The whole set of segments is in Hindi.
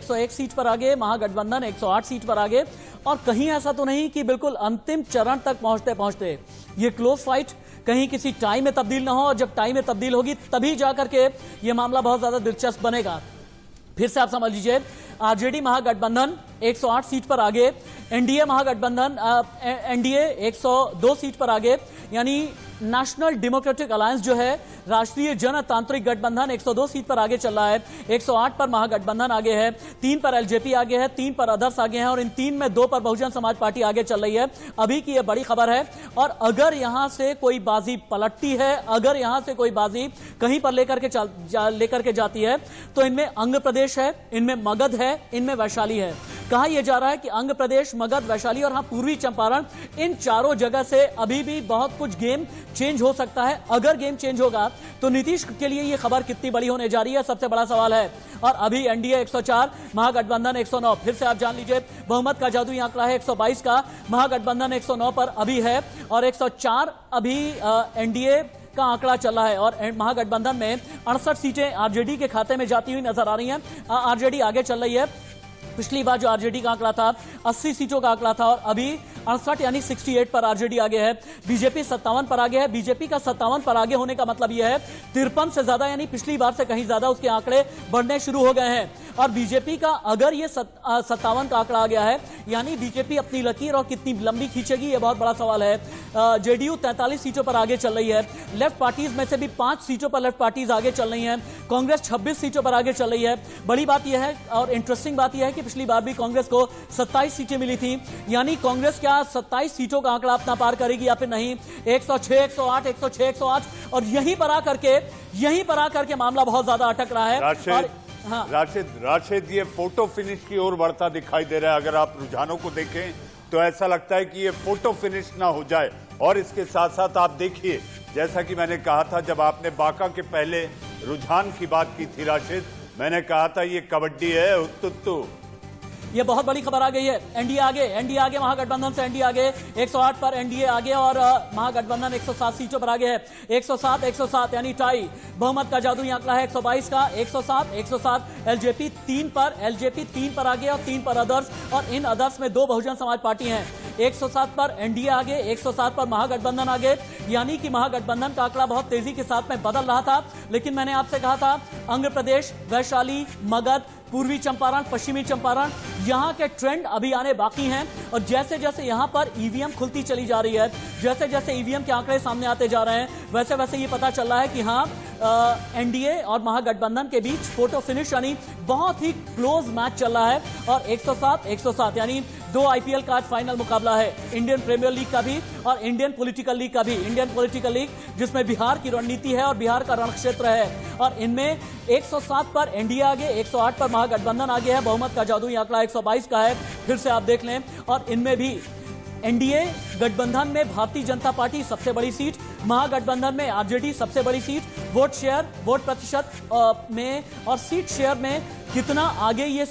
101 सीट पर आगे, महागठबंधन 108 सीट पर आगे। और कहीं ऐसा तो नहीं कि बिल्कुल अंतिम चरण तक पहुंचते पहुंचते ये क्लोज फाइट कहीं किसी टाइम में तब्दील ना हो, और जब टाइम में तब्दील होगी तभी जाकर के ये मामला बहुत ज्यादा दिलचस्प बनेगा। फिर से आप समझ लीजिए, आरजेडी महागठबंधन 108 सीट पर आगे, एनडीए महागठबंधन एनडीए 102 सीट पर आगे, यानी नेशनल डेमोक्रेटिक अलायंस जो है, राष्ट्रीय जनतांत्रिक गठबंधन 102 सीट पर आगे चल रहा है। 108 पर महागठबंधन आगे है, 3 पर एलजेपी आगे है, 3 पर अदर्स आगे हैं, और इन 3 में 2 पर बहुजन समाज पार्टी आगे चल रही है। अभी की यह बड़ी खबर है, और अगर यहां से कोई बाजी पलटती है, अगर यहां से कोई बाजी कहीं पर लेकर के जाती है, तो इनमें आंध्र प्रदेश है, इनमें मगध है, इनमें वैशाली है। कहा यह जा रहा है कि आंध्र प्रदेश, मगध, वैशाली और पूर्वी चंपारण, इन चारों जगह से अभी भी बहुत कुछ गेम चेंज हो सकता है। अगर गेम चेंज होगा तो नीतीश के लिए यह खबर कितनी बड़ी होने जा रही है, सबसे बड़ा सवाल है। और अभी एनडीए 104, महागठबंधन 109। फिर से आप जान लीजिए, बहुमत का जादुई आंकड़ा है 122 का, महागठबंधन 109 पर अभी है, और 104 अभी एनडीए का आंकड़ा चल रहा है। और महागठबंधन में 68 सीटें आरजेडी के खाते में जाती हुई नजर आ रही हैं। आरजेडी आगे चल रही है। पिछली बार जो आरजेडी का आंकड़ा था 80 सीटों का आंकड़ा था, और अभी 68 यानी 68 पर आरजेडी आगे है। बीजेपी 57 पर आगे है। बीजेपी का 57 पर आगे होने का मतलब यह है 53 से ज्यादा, यानी पिछली बार से कहीं ज्यादा उसके आंकड़े बढ़ने शुरू हो गए हैं। और बीजेपी का अगर ये 57 का आंकड़ा आ गया है, यानी बीजेपी अपनी लकीर और कितनी लंबी खींचेगी, यह बहुत बड़ा सवाल है। जेडीयू 43 सीटों पर आगे चल रही है। लेफ्ट पार्टीज में से भी 5 सीटों पर लेफ्ट पार्टीज आगे चल रही हैं। कांग्रेस 26 सीटों पर आगे चल रही है। बड़ी बात यह है और इंटरेस्टिंग बात यह है कि पिछली बार भी कांग्रेस को 27 सीटें मिली थी, यानी कांग्रेस क्या 27 सीटों का आंकड़ा अपना पार करेगी या फिर नहीं। 106, 108, 106, 108, और यहीं पर आकर के मामला बहुत ज्यादा अटक रहा है। राशिद, ये फोटो फिनिश की ओर बढ़ता दिखाई दे रहा है। अगर आप रुझानों को देखें तो ऐसा लगता है कि ये फोटो फिनिश ना हो जाए। और इसके साथ साथ आप देखिए, जैसा कि मैंने कहा था जब आपने बांका के पहले रुझान की बात की थी राशिद, मैंने कहा था ये कबड्डी है उत्तुत्तु। ये बहुत बड़ी खबर आ गई है। एनडीए आगे, महागठबंधन से एनडीए आगे, 108 पर एनडीए आगे, और महागठबंधन 107 सीटों पर आगे है। 107 यानी टाई। बहुमत का जादुई आंकड़ा है 122 का, 107। एलजेपी 3 पर आगे, और 3 पर अदर्स, और इन अदर्स में 2 बहुजन समाज पार्टी हैं। 107 पर एनडीए आगे, 107 पर महागठबंधन आगे, यानी कि महागठबंधन का आंकड़ा बहुत तेजी के साथ में बदल रहा था। लेकिन मैंने आपसे कहा था आंध्र प्रदेश, वैशाली, मगध, पूर्वी चंपारण, पश्चिमी चंपारण, यहां के ट्रेंड अभी आने बाकी हैं। और जैसे जैसे यहां पर ईवीएम खुलती चली जा रही है, जैसे जैसे ईवीएम के आंकड़े सामने आते जा रहे हैं, वैसे वैसे ये पता चल रहा है कि हाँ, एनडीए और महागठबंधन के बीच फोटो फिनिश यानी बहुत ही क्लोज मैच चल रहा है। और 107 यानी 2 आईपीएल का आज फाइनल मुकाबला है, इंडियन प्रीमियर लीग का भी और इंडियन पॉलिटिकल लीग का भी। इंडियन पॉलिटिकल लीग जिसमें बिहार की रणनीति है और बिहार का रण क्षेत्र है। और इनमें 107 पर एनडीए आगे, 108 पर महागठबंधन आगे है। बहुमत का जादुई आंकड़ा 122 का है, फिर से आप देख लें। और इनमें भी एनडीए गठबंधन में भारतीय जनता पार्टी सबसे बड़ी सीट, महागठबंधन में आरजेडी सबसे बड़ी सीट। वोट शेयर, वोट प्रतिशत में और सीट शेयर में कितना आगे ये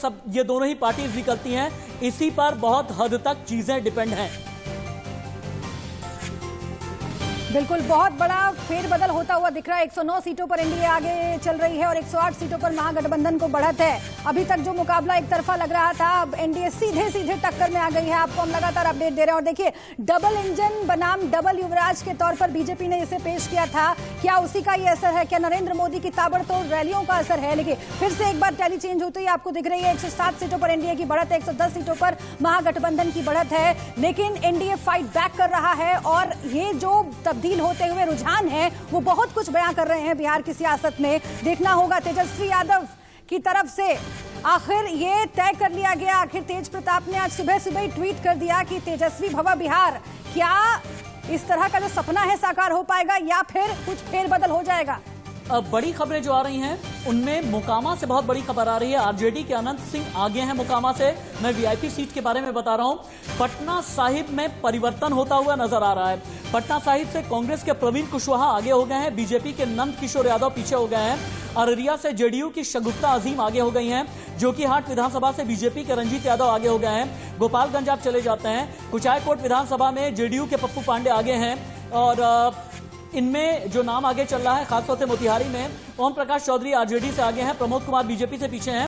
दोनों ही पार्टीज निकलती हैं, इसी पर बहुत हद तक चीजें डिपेंड हैं। बिल्कुल, बहुत बड़ा फेरबदल होता हुआ दिख रहा है। 109 सीटों पर एनडीए आगे चल रही है और 108 सीटों पर महागठबंधन को बढ़त है। अभी तक जो मुकाबला एक तरफा लग रहा था, अब एनडीए सीधे टक्कर में आ गई है। आपको हम लगातार अपडेट दे रहे हैं। और देखिए, डबल इंजन बनाम डबल युवराज के तौर पर बीजेपी ने इसे पेश किया था। क्या उसी का ये असर है? क्या नरेंद्र मोदी की ताबड़तोड़ रैलियों का असर है? लेकिन फिर से एक बार टैली चेंज होते ही आपको दिख रही है 107 सीटों पर एनडीए की बढ़त है, 110 सीटों पर महागठबंधन की बढ़त है। लेकिन एनडीए फाइट बैक कर रहा है, और ये जो तब्दील होते हुए रुझान है वो बहुत कुछ बयां कर रहे हैं बिहार की सियासत में। देखना होगा तेजस्वी यादव की तरफ से आखिर ये तय कर लिया गया। आखिर तेज प्रताप ने आज सुबह ही ट्वीट कर दिया कि तेजस्वी भवा बिहार। क्या इस तरह का जो सपना है साकार हो पाएगा या फिर कुछ फेरबदल हो जाएगा? बड़ी खबरें जो आ रही हैं उनमें मोकामा से बहुत बड़ी खबर आ रही है। आरजेडी के अनंत सिंह आगे हैं मोकामा से। मैं वीआईपी सीट के बारे में बता रहा हूं। पटना साहिब में परिवर्तन होता हुआ नजर आ रहा है। पटना साहिब से कांग्रेस के प्रवीण कुशवाहा आगे हो गए हैं, बीजेपी के नंद किशोर यादव पीछे हो गए हैं। अररिया से जेडीयू की शगुफ्ता अजीम आगे हो गई हैं। जोकीहाट विधानसभा से बीजेपी के रंजीत यादव आगे हो गए हैं। गोपालगंज आप चले जाते हैं, कुचायकोट विधानसभा में जेडीयू के पप्पू पांडे आगे हैं। और इनमें जो नाम आगे चल रहा है खासतौर से मोतिहारी में ओम प्रकाश चौधरी आरजेडी से आगे हैं, प्रमोद कुमार बीजेपी से पीछे हैं।